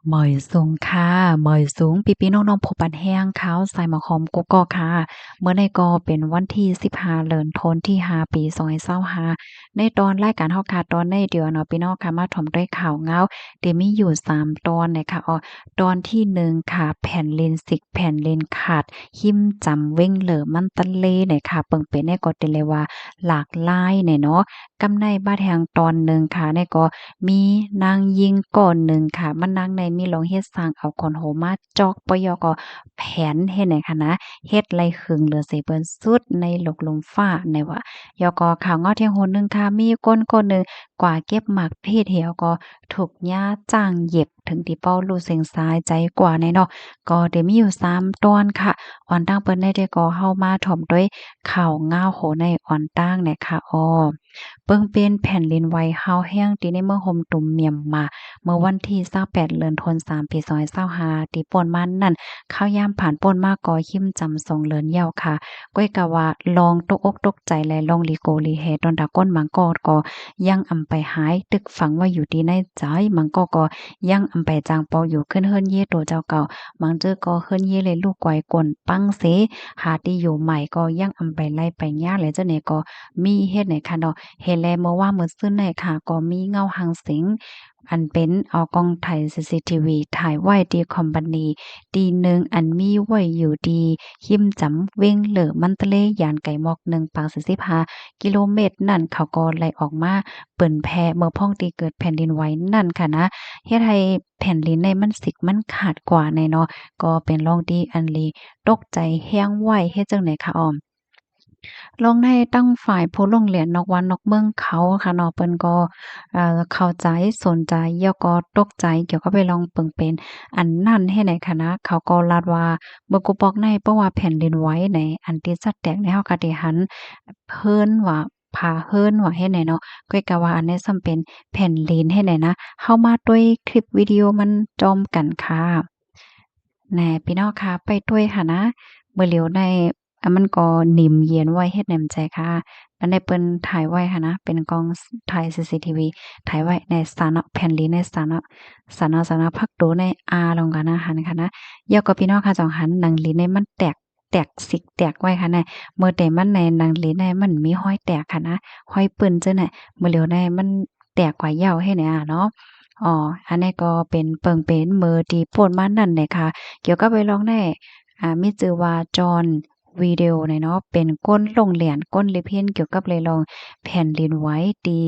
เหมยสูงค่ะเหมยสูงปีๆน้องๆพบปันแห้งขาวใส่หมะขอมกุกกอกค่ะเมื่อในก็เป็นวันที่15เดือนธันที่5ปี2025ในตอนรายการเฮาค่ะตอนในเดือนเนาะพี่น้องค่ะมาถ่อมด้วยข่าวเหงาที่มีอยู่3ตอนนะคะตอนที่1ค่ะแผ่นเลนสิกแผ่นเลนขาดหิ้มจำเว้งเหลอมันตะเลเนี่ยค่ะเปิ่งเป็นเนี่ยก็ได้เลยว่าหลากหลายเนี่ยเนาะกำในบ้านแห่งตอนหนึ่งค่ะเนี่ยก็มีนางยิงก่อนหนึ่งค่ะมันนางในมีลองเฮ็ดสร้างเอาคนโหมาจอกปยอก็แผนเฮ็ดไหนคะนะเฮ็ดไรขึงเหลือเสเปิ้นสุดในหลกลมฟ้าในว่ายอก็ข่าวเงาะเที่ยงโหนหนึ่งค่ะมีคนหนึ่งกว่าเก็บหมากเพศเหี่ยวก็ถูกหญ้าจ้างเหย็บถึงที่เป้ารู้เสียงสายใจกว่าในเนาะก็ได้มีอยู่3ตอนค่ะอ่อนตั้งเปิ้นได้ก็เฮามาถ่อมด้วยข่าวเงาโหในอ่อนตั้งเนี่ยค่ะเบิ่งเป็นแผ่นดินไหวฮาวแห้งที่ในเมืองโฮมตุ่มเมียนมาเมื่อวันที่28เดือนธันวาคมปี2025ที่ป่นมานั่นข้าวยามผ่านป่นมาก่อหิมจำทรงเลินยาวค่ะก้อยกะว่าลองตกอกตกใจและลองลีโกลีแฮตอนดาก้นมังก็ยังอำไปหายตึกฝังว่าอยู่ที่ในใจมังก็ยังอำไปจางเปาอยู่ขึ้นเฮิรนเย่ตัวเจ้าเก่ามังเจอก็เฮิรนเย่เลยลูกไกวก่นปังเสหาที่อยู่ใหม่ก็ยังอำไปไล่ไปยาและเจ้าเนี่ยก็มีเฮ็ดไหนค่ะเนาะ เห็นแล้วเมื่อว่ามื้อซื่นในค่ะก็มีเงาหางสิงอันเป็นเอากล้องถ่าย CCTV ถ่ายไว้ที่คอมพานีตีหนึ่งอันมีไว้อยู่ดีหิมจำเว้งเหลือมันทะเลยานไก่หมอก1ปาง45กิโลเมตรนั่นเขาก็ไล่ออกมาเปิ้นแพเมื่อพ้องที่เกิดแผ่นดินไหวนั่นค่ะนะเฮ็ดให้แผ่นดินในมันสิกมันขาดกว่าในเนาะก็เป็นร่องที่อันลีตกใจแฮ้งไหวเฮ็ดจังได๋คะอ้อม ลงให้ตั้งฝ่ายผู้ลงเหรียญนอกวันนอกเมืองเขาค่ะเนาะเปิ้นก็เข้าใจสนใจแล้วก็ตกใจเกี่ยวกับไปลองเปิ่งเป็นอันนั้นให้ไหนคะนะเขาก็ลาดว่าเมื่อกูบอกในเพราะว่าแผ่นดินไหวในอันที่สัดแตกในเฮาก็ได้หันเฮิ้นว่าพาเฮิ้นว่าเฮ็ดไหนเนาะก้อยก็ว่าอันนี้ซ้ำเป็นแผ่นดินเฮ็ดไหนนะเฮามาด้วยคลิปวิดีโอมันจอมกันค่ะแหน่พี่น้องคะไปด้วยค่ะนะเมื่อเหลียวได้มันก็นิ่มเย็นไว้เฮ็ดแหนมใจค่ะอันได้เปิ้นถ่ายไว้ค่ะนะเป็นกล้องถ่าย CCTV ถ่ายไว้ในสถานะแผ่นดินในสถานะพักโตในลงกันนะหันค่ะนะแล้วก็พี่น้องค่ะจังหันหนังลิ้นในมันแตกสิกแตกไว้ค่ะนะเมื่อแต่มันในหนังลิ้นในมันมีห้อยแตกค่ะนะห้อยปืนจังน่ะเมื่อเหลียวในมันแตกกว่าเหย้าให้เนี่ยเนาะอันนี้ก็เป็นเปิงเป็นมือที่โพดมานั่นแหละค่ะเกี่ยวกับไปลองได้มีชื่อว่าจอห์นวิดีโอเนี่ยเนาะเป็นก้นโรงเรียนก้นเรียนเพียนเกี่ยวกับเลยลองแผ่นดินไหวตี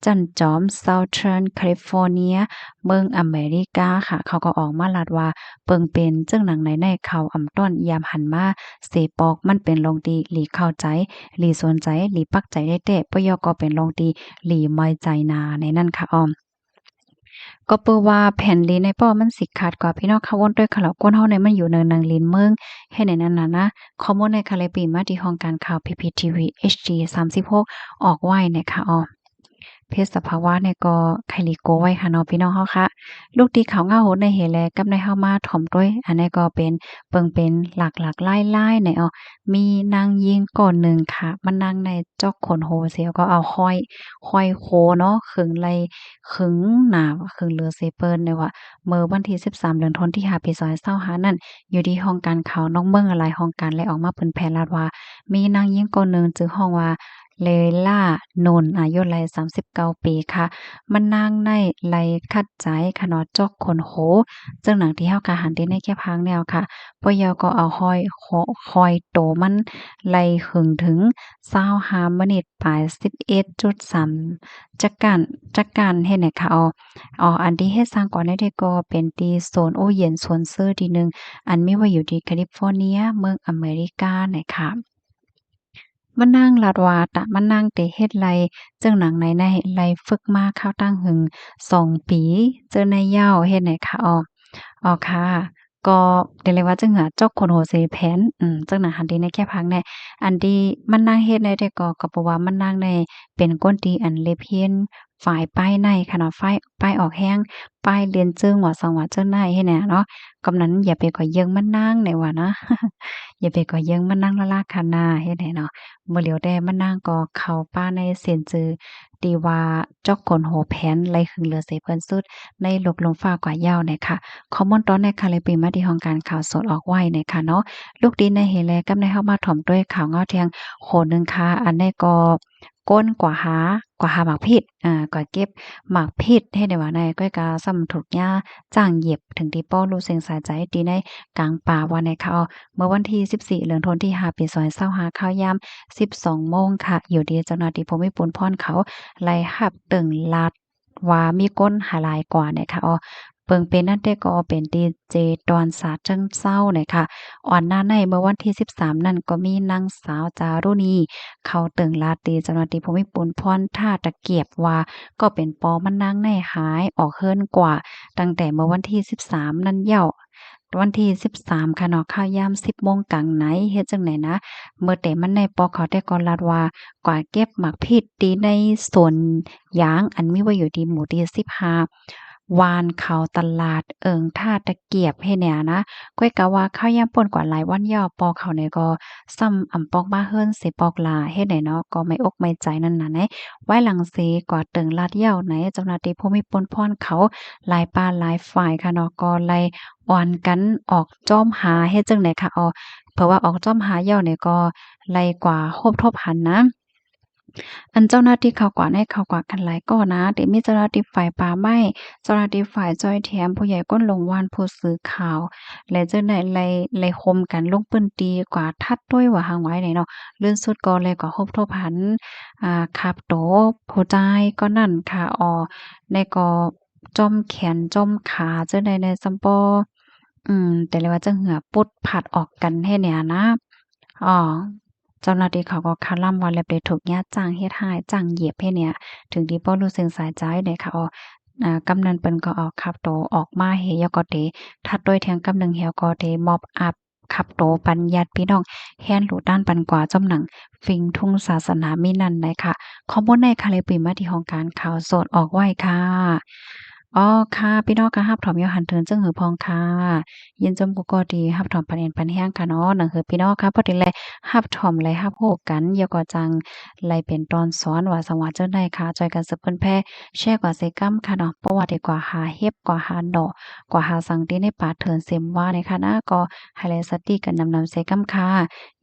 จั่นจอม Southern California เมืองอเมริกาค่ะเขาก็ออกมาลาดว่าเปิงเป็นจึงหนังในเขาอำต้อนยามหันมาเสปอกมันเป็นลงตีหลีเข้าใจหลีสนใจหลีปักใจได้แต่ปยก็เป็นลงตีหลีไม้ใจนาในนั่นค่ะอ้อม ก็เปิ้นว่าแผ่นลิ้นในป้อมันสิขาดกว่าพี่น้องเขาวนด้วยคาราก้นเฮาในมันอยู่เนินนางลิ้นเมืองให้ในนั้นน่ะนะข้อมูลในคาเลปีมาที่ห้องการข่าว PPTV HD 36ออกไว้นะคะอ้อ เพศสภาวะเนี่ยก็ไคลิโกไว้ค่ะเนาะพี่น้องเฮาค่ะลูกตีขาวเงาโหดในเฮแลกับในเฮามาถ่อมด้วยอันนี้ก็เป็นเปิงเป็นหลักๆไล่ๆในมีนางยิงก่อนหนึ่งค่ะมันนั่งในจอกขนโหเสียก็เอาห้อยโคเนาะขึงไหล่ขึงหน้าขึงเรือเซเปิ้นเนี่ยว่าเมื่อวันที่13เดือนธันวาคมที่5ปี2025นั่นอยู่ที่ห้องการข่าวนอกเมืองอะไรห้องการและออกมาเปิ้นแพร่ลาดว่ามีนางยิงก่อนหนึ่งชื่อห้องว่า เลล่านนอายุไล39ปีค่ะมันนางในไลคัดใจค่ะเนาะจอกขนโหจึงหนังที่เฮากะหันที่ในแค่พังแนวค่ะปยก็เอาห้อยโตมันไล่หึงถึง25มินิตปลาย11.3จักการเฮ็ดให้ค่ะอันที่เฮ็ดสร้างก่อนได้ก็เป็นที่โซนโอเย็นสวนเซอร์ที่หนึ่งอันมีไว้อยู่ที่แคลิฟอร์เนียเมืองอเมริกาเนี่ยค่ะ มานั่งลาดว่าตะมานั่งเตเฮ็ดไรจึงหนังในไรฝึกมาเข้าตั้งหึง2 ปีเจอในเหย้าเฮ็ดไหนคะค่ะก็ได้เลยว่าจึงหาจอกคนโหเสแผนจึงหนังหันดีในแค่พักแน่อันที่มันนั่งเฮ็ดได้แต่ก็เพราะว่ามันนั่งในเป็นก้นตีอันเลเพยน ฝ่ายป้ายในค่ะเนาะป้ายออกแห้งป้ายเรียนจึงว่าสังว่าเจ้าในให้เนี่ยเนาะกำนั้นอย่าไปก่อเยิงมานั่งในว่านะอย่าไปก่อเยิงมานั่งละลาคานาเฮ็ดให้เนาะเมื่อเหลียวแดมานั่งก็เข้าป้าในเสียนจือตีว่าเจ้าคนโหแผนไล่ขึงเหลือเสเพิ่นสุดในหลกลมฟ้ากว่ายาวเนี่ยค่ะคอมมอนตอนในค่ะเลยปีมาที่ห้องการข่าวสดออกไว้เนี่ยค่ะเนาะลูกดีในเฮแลกำในเฮามาถ่อมด้วยข่าวเงาเทียงโหนึงค่ะอันนี้ก็ก้นกว่าหาหมากพิษกว่าเก็บหมากพิษให้ได้ว่าในก้อยกาซ้ำถูกหญ้าจ้างเหยียบถึงที่ป้อรู้เสียงสายใจดีในกลางป่าว่าในเขาเมื่อวันที่14เดือนธันวาคมที่5ปี2025ข้าวยาม12โมงค่ะอยู่ดีเจ้าหน้าที่ภูมิพลพรเขาไล่หับตึงลาดว่ามีก้นหาหลายกว่าเนี่ยค่ะเปิงเป็นนั่นได้ก็เป็นดีเจดอนสาเจิ้งเศร้าเนี่ยค่ะอ่อนหน้าในเมื่อวันที่13นั่นก็มีนางสาวจารุณีเขาตึงลาตีเจ้าหน้าที่ภูมิพลพรท่าตะเกียบว่าก็เป็นปอมันนางในหายออกเฮิรนกว่าตั้งแต่เมื่อวันที่13นั่นเย้าวันที่13ค่ะเนาะข้าวยาม10โมงกลางไหนเฮ็ดจังไหนนะเมื่อแต่มันในปอเขาได้ก่อนลาดว่ากว่าเก็บหมากพิษดีในสวนยางอันมีไว้อยู่ที่หมู่ที่15วานเขาตลาดท่าตะเกียบให้เนี่ยนะก้อยกะว่าข้าวยามป่นกว่าหลายวันย่อปอเขาเนี่ยก็ซ้ำอำปอกมาเฮิรนสิปอกลาเฮ็ดไหนเนาะก็ไม่อกไม่ใจนั่นน่ะแหนไว้หลังเสกว่าตึงลาดเหย้าไหนเจ้าหน้าที่ภูมิพลพรเขาหลายปาหลายฝ่ายค่ะเนาะก็ไล่อ่อนกันออกจ้อมหาเฮ็ดจังได๋ค่ะเพราะว่าออกจ้อมหาเหย้าเนี่ยก็ไล่กว่าโฮบทบหันนะอันเจ้าหน้าที่เขากว่าในเขากว่ากันหลายก็นะเดี๋ยวมีเจ้าหน้าที่ฝ่ายป่าไม้เจ้าหน้าที่ฝ่ายจ้อยแถมผู้ใหญ่ก้นลงวานผู้สื่อข่าวและเจ้าไหนไล่คมกันลงปืนตีกว่าทัดด้วยว่าหางไว้ไหนเนาะลื่นสุดก็เลยก็ฮบทบหันขับโตผู้ใจายก็นั่นค่ะในก็จ้อมแขนจ้อมขาเจ้าใดในซัมปอแต่เลยว่าจะเหือปุดผาดออกกันให้เนี่ยนะอ้อ เจ้าหน้าที่เขาก็คาดล่ำว่าแลบได้ถูกญาติจ้างเฮ็ดให้จ้างเหยียบให้เนี่ยถึงที่บ่รู้สึกสายใจเนี่ยค่ะกำนันเปิ้นก็เอาขับโตออกมาเฮยก็เตถัดด้วยเถียงกำนึงเหี่ยวก็เตมอบอัปขับโตปัญญาติพี่น้องแค้นหลู่ด้านปันกว่าจำหนังฟิงทุ่งศาสนามีนั่นเลยค่ะข้อมูลในค่ะเลยปีมาที่ของการข่าวสดออกไว้ค่ะค่ะพี่น้องก็รับถอมยอหันเทินจึงหือพองค่ะยินจมกุกอดีรับถอมปันเอ็นปันแห้งค่ะเนาะหนังหือพี่น้องค่ะพอดีแลรับถอมและรับโฮกันเยาก็จังไลเป็นตอนสอนว่าสังวาเจ้าได้ค่ะจอยกันสืบเพิ่นแพ่แชร์กว่าเซกัมค่ะเนาะเพราะว่าดีกว่าหาเฮ็บกว่าหาดอกกว่าหาสังติในป่าเถินเซ็มว่าในค่ะนะก็ให้แลสติกันนำเซกัมค่ะ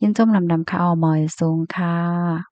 ยินจมนำค่ะเอาหมอยสูงค่ะ